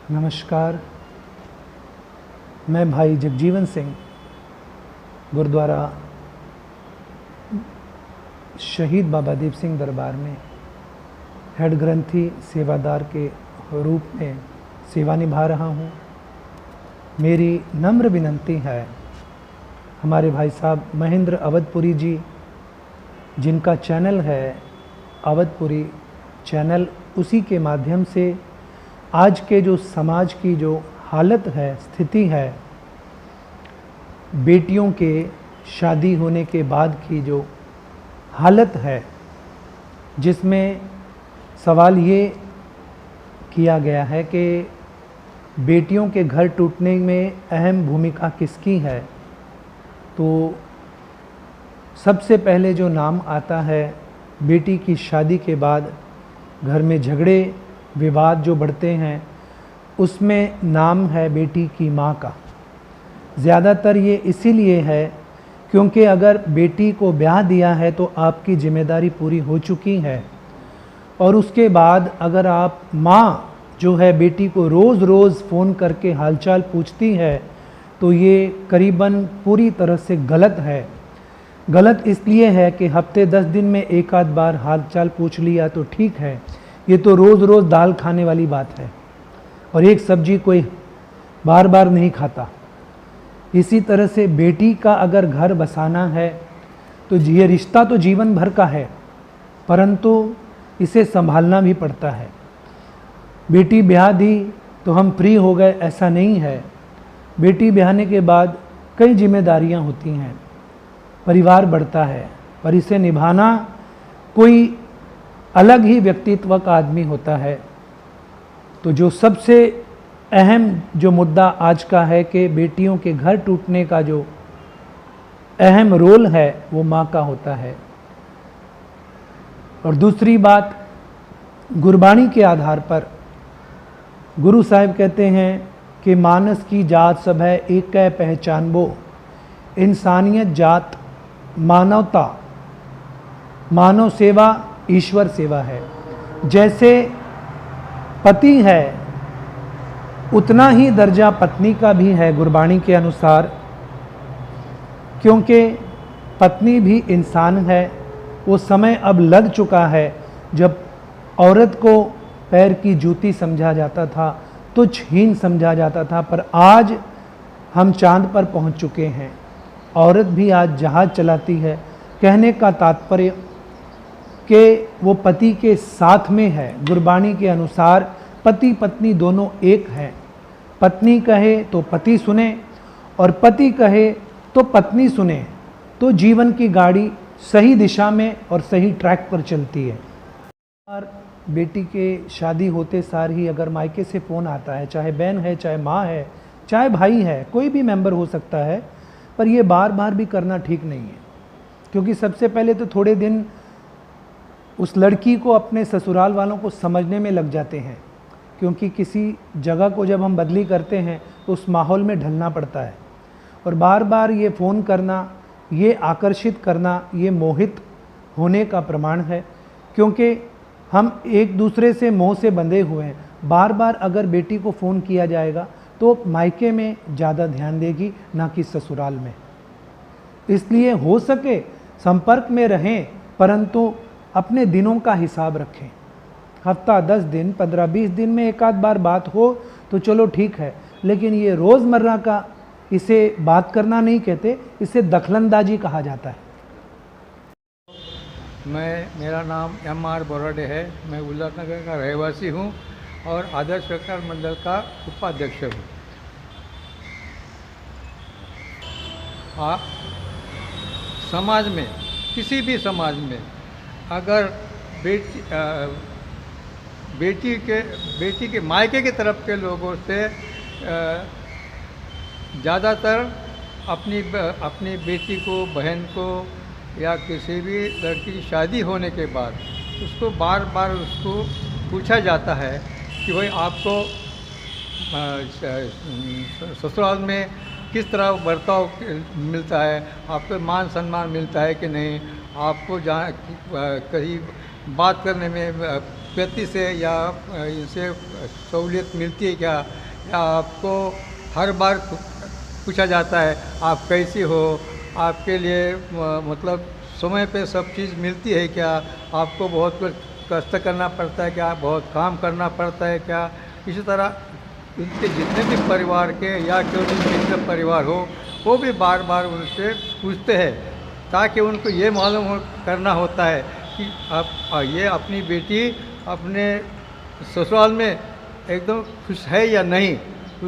नमस्कार। मैं भाई जगजीवन सिंह गुरुद्वारा शहीद बाबा दीप सिंह दरबार में हेड ग्रंथी सेवादार के रूप में सेवा निभा रहा हूँ। मेरी नम्र विनंती है हमारे भाई साहब महेंद्र अवधपुरी जी, जिनका चैनल है अवधपुरी चैनल, उसी के माध्यम से आज के जो समाज की जो हालत है, स्थिति है, बेटियों के शादी होने के बाद की जो हालत है, जिसमें सवाल ये किया गया है कि बेटियों के घर टूटने में अहम भूमिका किसकी है, तो सबसे पहले जो नाम आता है बेटी की शादी के बाद घर में झगड़े विवाद जो बढ़ते हैं, उसमें नाम है बेटी की माँ का। ज़्यादातर ये इसीलिए है क्योंकि अगर बेटी को ब्याह दिया है तो आपकी जिम्मेदारी पूरी हो चुकी है, और उसके बाद अगर आप माँ जो है बेटी को रोज़ रोज़ फ़ोन करके हालचाल पूछती है, तो ये करीबन पूरी तरह से गलत है। गलत इसलिए है कि हफ्ते 10 दिन में एक आध बार हालचाल पूछ लिया तो ठीक है, ये तो रोज़ रोज़ दाल खाने वाली बात है, और एक सब्जी कोई बार बार नहीं खाता। इसी तरह से बेटी का अगर घर बसाना है तो ये रिश्ता तो जीवन भर का है, परंतु इसे संभालना भी पड़ता है। बेटी ब्याह दी तो हम फ्री हो गए, ऐसा नहीं है। बेटी ब्याहने के बाद कई जिम्मेदारियां होती हैं, परिवार बढ़ता है, पर इसे निभाना कोई अलग ही व्यक्तित्व का आदमी होता है। तो जो सबसे अहम जो मुद्दा आज का है कि बेटियों के घर टूटने का जो अहम रोल है वो माँ का होता है। और दूसरी बात, गुरबाणी के आधार पर गुरु साहिब कहते हैं कि मानस की जात सब है एक है पहचानबो, इंसानियत जात मानवता, मानव सेवा ईश्वर सेवा है। जैसे पति है उतना ही दर्जा पत्नी का भी है गुरबाणी के अनुसार, क्योंकि पत्नी भी इंसान है। वो समय अब लग चुका है जब औरत को पैर की जूती समझा जाता था, तुच्छहीन समझा जाता था, पर आज हम चांद पर पहुंच चुके हैं। औरत भी आज जहाज चलाती है। कहने का तात्पर्य कि वो पति के साथ में है। गुरबाणी के अनुसार पति पत्नी दोनों एक हैं। पत्नी कहे तो पति सुने और पति कहे तो पत्नी सुने, तो जीवन की गाड़ी सही दिशा में और सही ट्रैक पर चलती है। और बेटी के शादी होते सार ही अगर मायके से फ़ोन आता है, चाहे बहन है, चाहे माँ है, चाहे भाई है, कोई भी मेंबर हो सकता है, पर ये बार बार भी करना ठीक नहीं है। क्योंकि सबसे पहले तो थोड़े दिन उस लड़की को अपने ससुराल वालों को समझने में लग जाते हैं, क्योंकि किसी जगह को जब हम बदली करते हैं तो उस माहौल में ढलना पड़ता है। और बार बार ये फ़ोन करना, ये आकर्षित करना, ये मोहित होने का प्रमाण है, क्योंकि हम एक दूसरे से मोह से बंधे हुए हैं। बार बार अगर बेटी को फ़ोन किया जाएगा तो मायके में ज़्यादा ध्यान देगी, ना कि ससुराल में। इसलिए हो सके संपर्क में रहें, परंतु अपने दिनों का हिसाब रखें। हफ्ता 10 दिन 15-20 दिन में एक आध बार बात हो तो चलो ठीक है, लेकिन ये रोज़मर्रा का इसे बात करना नहीं कहते, इसे दखलंदाजी कहा जाता है। मेरा नाम M.R. बोराडे है। मैं उल्लासनगर का रहवासी हूँ और आदर्श व्यापार मंडल का उपाध्यक्ष हूँ। समाज में, किसी भी समाज में अगर बेटी के मायके की तरफ के लोगों से ज़्यादातर अपनी बेटी को, बहन को या किसी भी लड़की की शादी होने के बाद उसको बार बार उसको पूछा जाता है कि भाई आपको ससुराल में किस तरह बर्ताव मिलता है, आपको मान सम्मान मिलता है कि नहीं, आपको जहाँ कहीं बात करने में निष्पत्ति से या इनसे सहूलियत मिलती है क्या, या आपको हर बार पूछा जाता है आप कैसी हो, आपके लिए मतलब समय पे सब चीज़ मिलती है क्या, आपको बहुत कुछ कष्ट करना पड़ता है क्या, बहुत काम करना पड़ता है क्या। इसी तरह उनके जितने भी परिवार के या क्यों भी मित्र परिवार हो, वो भी बार बार उनसे पूछते हैं, ताकि उनको ये मालूम करना होता है कि आप ये अपनी बेटी अपने ससुराल में एकदम खुश है या नहीं,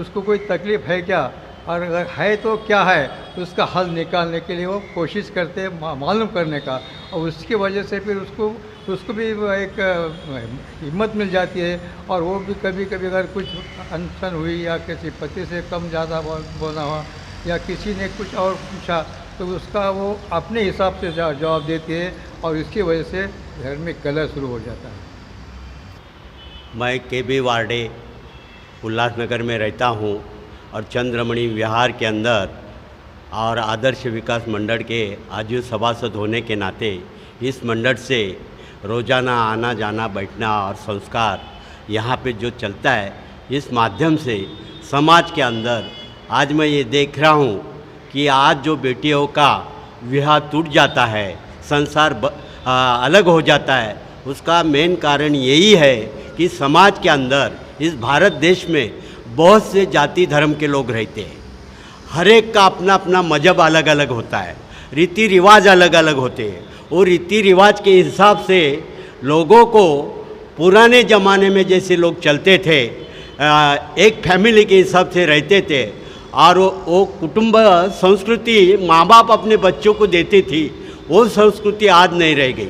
उसको कोई तकलीफ़ है क्या, और अगर है तो क्या है, तो उसका हल निकालने के लिए वो कोशिश करते हैं मालूम करने का। और उसकी वजह से फिर उसको भी एक हिम्मत मिल जाती है, और वो भी कभी कभी अगर कुछ अनशन हुई या किसी पति से कम ज़्यादा बोलना हुआ या किसी ने कुछ और पूछा, तो उसका वो अपने हिसाब से जवाब देती है, और इसकी वजह से घर में कलह शुरू हो जाता है। मैं KB वार्डे उल्लासनगर में रहता हूँ और चंद्रमणि विहार के अंदर और आदर्श विकास मंडल के आजीव सभासद होने के नाते इस मंडल से रोज़ाना आना जाना बैठना और संस्कार यहाँ पे जो चलता है, इस माध्यम से समाज के अंदर आज मैं ये देख रहा हूँ कि आज जो बेटियों का विवाह टूट जाता है, संसार अलग हो जाता है, उसका मेन कारण यही है कि समाज के अंदर इस भारत देश में बहुत से जाति धर्म के लोग रहते हैं। हर एक का अपना अपना मजहब अलग अलग होता है, रीति रिवाज अलग अलग होते हैं। और रीति रिवाज के हिसाब से लोगों को पुराने ज़माने में जैसे लोग चलते थे, एक फैमिली के हिसाब से रहते थे, और वो कुटुंब संस्कृति माँ बाप अपने बच्चों को देती थी, वो संस्कृति आज नहीं रह गई।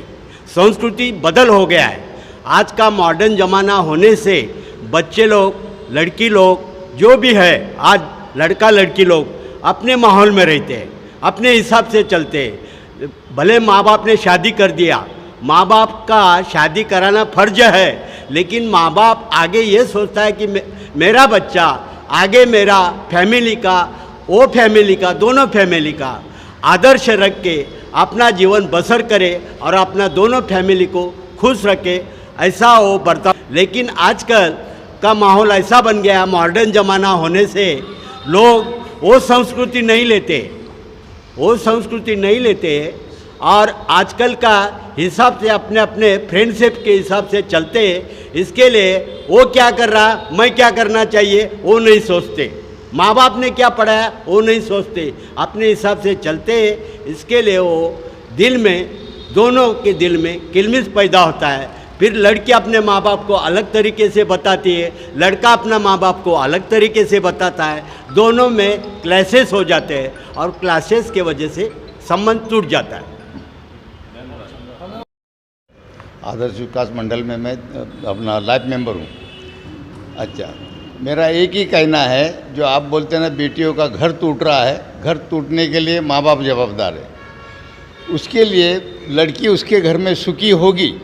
संस्कृति बदल हो गया है। आज का मॉडर्न ज़माना होने से बच्चे लोग, लड़की लोग जो भी है, आज लड़का लड़की लोग अपने माहौल में रहते हैं, अपने हिसाब से चलते हैं। भले माँ बाप ने शादी कर दिया, माँ बाप का शादी कराना फर्ज है, लेकिन माँ बाप आगे ये सोचता है कि मेरा बच्चा आगे मेरा फैमिली का, वो फैमिली का, दोनों फैमिली का आदर्श रख के अपना जीवन बसर करे और अपना दोनों फैमिली को खुश रखे, ऐसा वो बर्ताव। लेकिन आजकल का माहौल ऐसा बन गया, मॉडर्न ज़माना होने से लोग वो संस्कृति नहीं लेते, और आजकल का हिसाब से अपने अपने फ्रेंडशिप के हिसाब से चलते। इसके लिए वो क्या कर रहा, मैं क्या करना चाहिए, वो नहीं सोचते। माँ बाप ने क्या पढ़ाया, वो नहीं सोचते, अपने हिसाब से चलते। इसके लिए वो दिल में, दोनों के दिल में किलमिश पैदा होता है। फिर लड़की अपने माँ बाप को अलग तरीके से बताती है, लड़का अपना माँ बाप को अलग तरीके से बताता है। दोनों में क्लैशेस हो जाते हैं, और क्लैशेस के वजह से संबंध टूट जाता है। आदर्श विकास मंडल में मैं अपना लाइफ मेंबर हूँ। अच्छा, मेरा एक ही कहना है, जो आप बोलते हैं ना बेटियों का घर टूट रहा है, घर टूटने के लिए माँ बाप जवाबदार है। उसके लिए लड़की उसके घर में सुखी होगी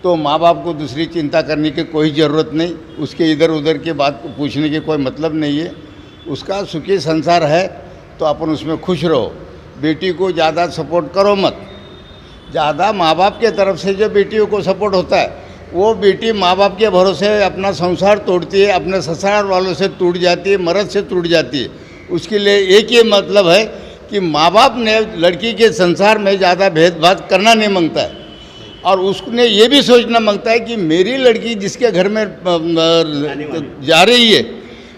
तो माँ बाप को दूसरी चिंता करने की कोई ज़रूरत नहीं, उसके इधर उधर के बात पूछने की कोई मतलब नहीं है। उसका सुखी संसार है तो अपन उसमें खुश रहो। बेटी को ज़्यादा सपोर्ट करो मत। ज़्यादा माँ बाप के तरफ से जो बेटियों को सपोर्ट होता है, वो बेटी माँ बाप के भरोसे अपना संसार तोड़ती है, अपने ससुराल वालों से टूट जाती है, मर्द से टूट जाती है। उसके लिए एक ही मतलब है कि माँ बाप ने लड़की के संसार में ज़्यादा भेदभाव करना नहीं मांगता है, और उसने ये भी सोचना मांगता है कि मेरी लड़की जिसके घर में जा रही है,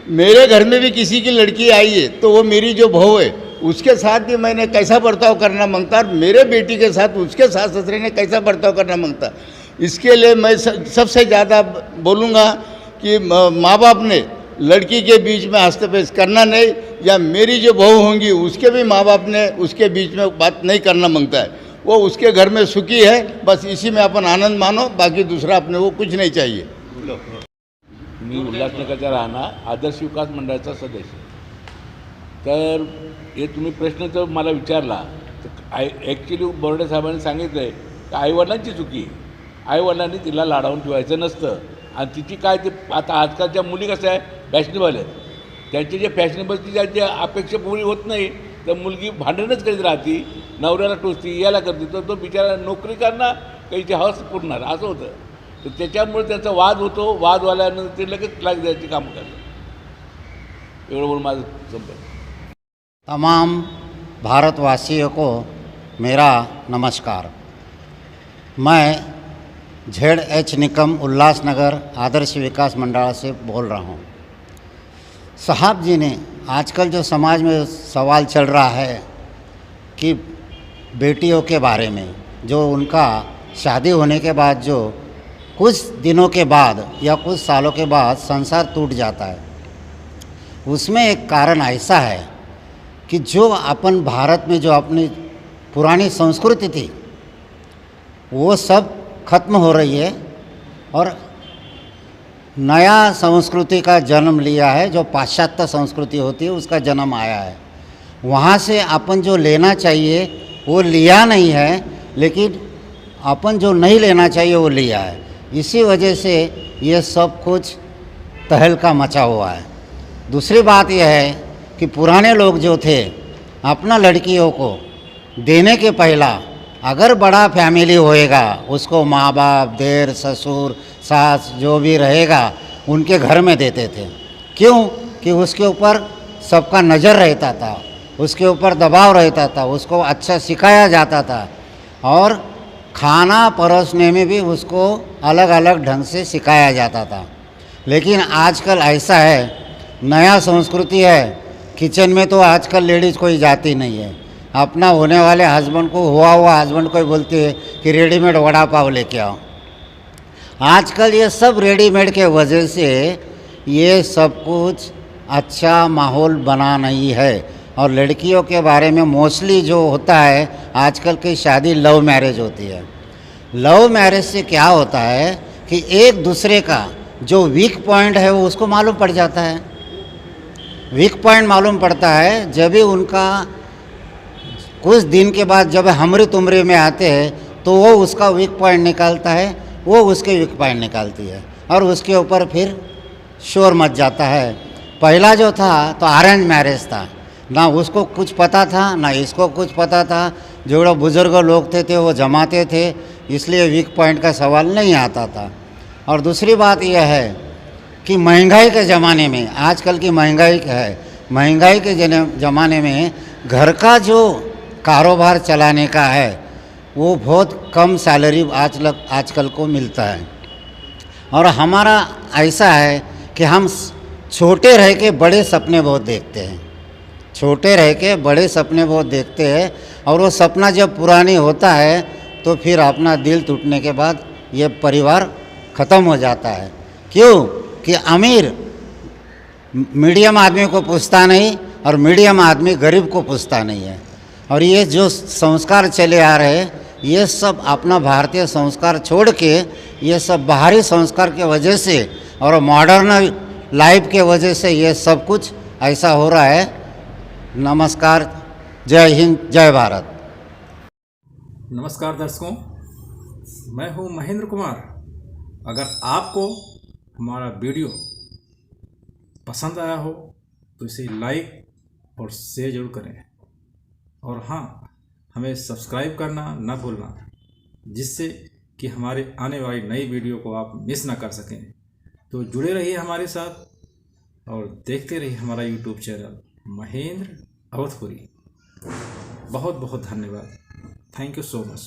मेरे घर में भी किसी की लड़की आई है, तो वो मेरी जो बहू है उसके साथ भी मैंने कैसा बर्ताव करना मांगता है, और मेरे बेटी के साथ उसके सास ससुरे ने कैसा बर्ताव करना मांगता है। इसके लिए मैं सबसे ज़्यादा बोलूँगा कि माँ बाप ने लड़की के बीच में हस्तक्षेप करना नहीं, या मेरी जो बहू होंगी उसके भी माँ बाप ने उसके बीच में बात नहीं करना मांगता है। वो उसके घर में सुखी है, बस इसी में अपन आनंद मानो, बाकी दूसरा अपने वो कुछ नहीं चाहिए। मी उल्हासनगरचा राहणार, आदर्श विकास मंडळाचा सदस्य। तर हे तुम्ही प्रश्न जर मला विचारला तर ॲक्च्युली बोर्डे साहेबांनी सांगितलं आहे की आईवडिलांची चुकी आहे, आईवडिलांनी तिला लाडावून ठेवायचं नसतं, आणि तिची काय ते आता आजकालच्या मुली कसं आहे फॅशनेबल आहेत, त्यांचे जे फॅशनेबलची ज्या अपेक्षा पूर्ण होत नाही तर मुलगी भांडणच करीत राहती, नवऱ्याला टोचती, याला करते, तर तो बिचारा नोकरी करणार, काहीची हवस पुरणार, असं होतं। तर त्याच्यामुळे त्याचा वाद होतो, वाद झाल्यानंतर ते लगेच तलाक द्यायची कामं करतात. एवढं बोलून माझं संपलं. तमाम भारतवासियों को मेरा नमस्कार. मैं ZH निकम उल्लासनगर आदर्श विकास मंडल से बोल रहा हूँ. साहब जी ने आजकल जो समाज में सवाल चल रहा है कि बेटियों के बारे में, जो उनका शादी होने के बाद जो कुछ दिनों के बाद या कुछ सालों के बाद संसार टूट जाता है, उसमें एक कारण ऐसा है कि जो अपन भारत में जो अपनी पुरानी संस्कृति थी वो सब खत्म हो रही है और नया संस्कृति का जन्म लिया है, जो पाश्चात्य संस्कृति होती है उसका जन्म आया है. वहाँ से अपन जो लेना चाहिए वो लिया नहीं है, लेकिन अपन जो नहीं लेना चाहिए वो लिया है. इसी वजह से ये सब कुछ तहलका मचा हुआ है. दूसरी बात यह है कि पुराने लोग जो थे अपना लड़कियों को देने के पहला अगर बड़ा फैमिली होएगा उसको माँ बाप, देर, ससुर, सास जो भी रहेगा उनके घर में देते थे. क्यों? कि उसके ऊपर सबका नज़र रहता था, उसके ऊपर दबाव रहता था, उसको अच्छा सिखाया जाता था और खाना परोसने में भी उसको अलग अलग ढंग से सिखाया जाता था. लेकिन आजकल ऐसा है, नया संस्कृति है, किचन में तो आजकल लेडीज़ कोई जाती नहीं है. अपना होने वाले हस्बैंड को, हुआ हस्बैंड को बोलती है कि रेडीमेड वड़ा पाव लेके आओ. आजकल ये सब रेडीमेड के वजह से ये सब कुछ अच्छा माहौल बना नहीं है. और लड़कियों के बारे में मोस्टली जो होता है आजकल की शादी लव मैरिज होती है. लव मैरिज से क्या होता है कि एक दूसरे का जो वीक पॉइंट है वो उसको मालूम पड़ जाता है. वीक पॉइंट मालूम पड़ता है जब भी उनका कुछ दिन के बाद जब हमरी उम्र में आते हैं तो वो उसका वीक पॉइंट निकालता है, वो उसके वीक पॉइंट निकालती है और उसके ऊपर फिर शोर मच जाता है. पहला जो था तो अरेंज मैरिज था, ना उसको कुछ पता था ना इसको कुछ पता था. जो बुज़ुर्ग लोग थे वो जमाते थे, इसलिए वीक पॉइंट का सवाल नहीं आता था. और दूसरी बात यह है कि महंगाई के ज़माने में, आजकल की महंगाई है, महंगाई के ज़माने में घर का जो कारोबार चलाने का है वो बहुत कम सैलरी आजकल को मिलता है. और हमारा ऐसा है कि हम छोटे रह के बड़े सपने बहुत देखते हैं, छोटे रह के बड़े सपने बहुत देखते हैं. और वो सपना जब पुरानी होता है तो फिर अपना दिल टूटने के बाद ये परिवार ख़त्म हो जाता है. क्यों? कि अमीर मीडियम आदमी को पूछता नहीं और मीडियम आदमी गरीब को पूछता नहीं है. और ये जो संस्कार चले आ रहे हैं ये सब अपना भारतीय संस्कार छोड़ के ये सब बाहरी संस्कार के वजह से और मॉडर्न लाइफ के वजह से ये सब कुछ ऐसा हो रहा है. नमस्कार, जय हिंद, जय भारत. नमस्कार दर्शकों, मैं हूं महेंद्र कुमार. अगर आपको हमारा वीडियो पसंद आया हो तो इसे लाइक और शेयर जरूर करें. और हाँ, हमें सब्सक्राइब करना ना भूलना, जिससे कि हमारे आने वाली नई वीडियो को आप मिस ना कर सकें. तो जुड़े रहिए हमारे साथ और देखते रहिए हमारा यूट्यूब चैनल महेंद्र अवधपुरी. बहुत बहुत धन्यवाद. Thank you so much.